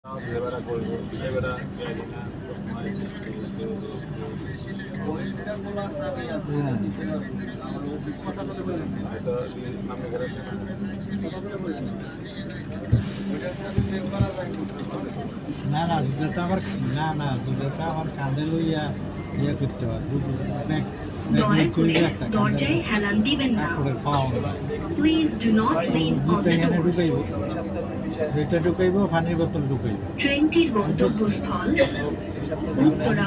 না না দুধটা আমার না দুধটা আমার কাঁধে লইয়া ইয়ে করতে হয় দরজায় হেলান দিবেন না। Please do not lean on the door. দুইটা ঢুকাইব পানির বোতল ঢুকাইব। ট্রেনটির গন্তব্যস্থল উত্তরা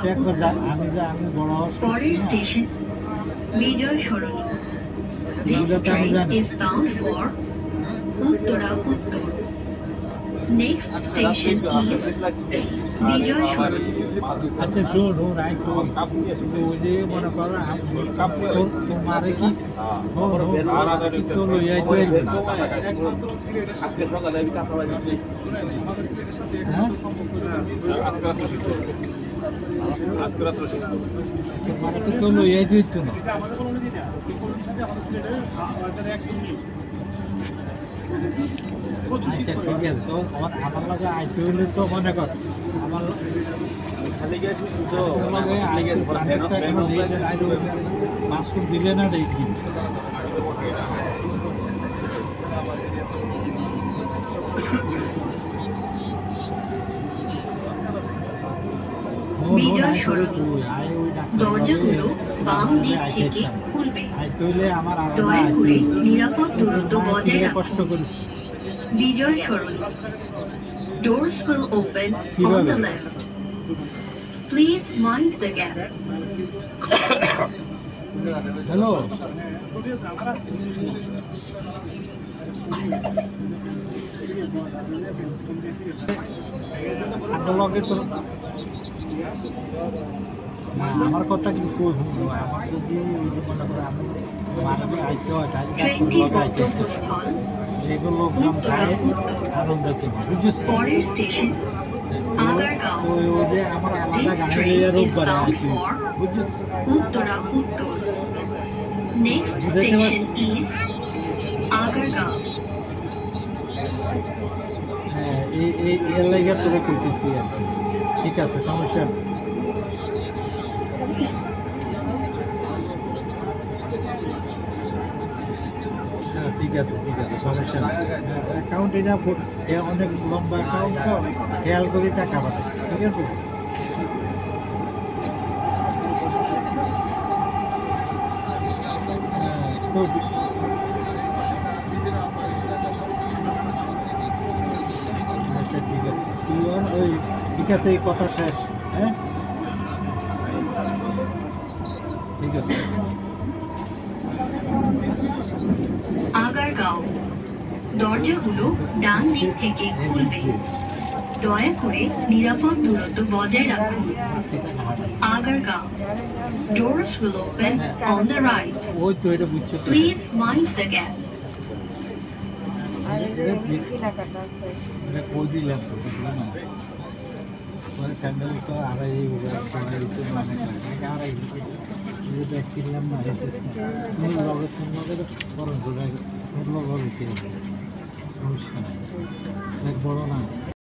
আমি বড় পরের station Bijoy Sarani. This train is bound for Uttara উত্তর। Next station is বিজয় সরণি। আচ্ছা শোন ওই যে মনে করো তোমারে কি তো লইয়াই তো তোমারে কি তো লইয়াই দিত না আচ্ছা ঠিক আছে তো আমার লাগে আইতে হলে তো মনে কর আমার মাস্কুল দিলে না দেখি দরজাগুলো বাম দিক থেকে খুলবে। দয়া করে নিরাপদ দূরত্ব বজায় রাখুন। বিজয় সরণি। Doors will open on the left. Please mind the gap. Hello. আমার কথা কি শুনবো আমার যদি মনে করে আমি মানবে আইতে হয় এগুলো খায় আনন্দ বুঝছিস পরের স্টেশন আগারগাঁও। ওই যে আমার আলাদা গাড়ি রোববারে আইছি বুঝছিস উত্তরা উত্তর। Next station is Agargaon. হ্যাঁ এই লাইগা তোরে কইতেছি আর কি ঠিক আছে সমস্যা ঠিক আছে সমস্যা নেই অ্যাকাউন্ট এটা অনেক লম্বা অ্যাকাউন্ট তো খেয়াল করে টাকা পাবে ঠিক আছে আচ্ছা ঠিক আছে ওই ঠিক আছে এই কথা শেষ হ্যাঁ ঠিক আছে আগারগাঁও। দরজাগুলো ডান দিক থেকে খুলবে। দয়া করে নিরাপদ দূরত্ব বজায় রাখুন। Agargaon. Doors will open on the right. ওই তো এটা বুঝছো Please mind the gap. এটা কই দিলাম তো বুঝলাম না ওই স্যান্ডেল তো আড়াই মানে আড়াই দেখছিলাম না বড় না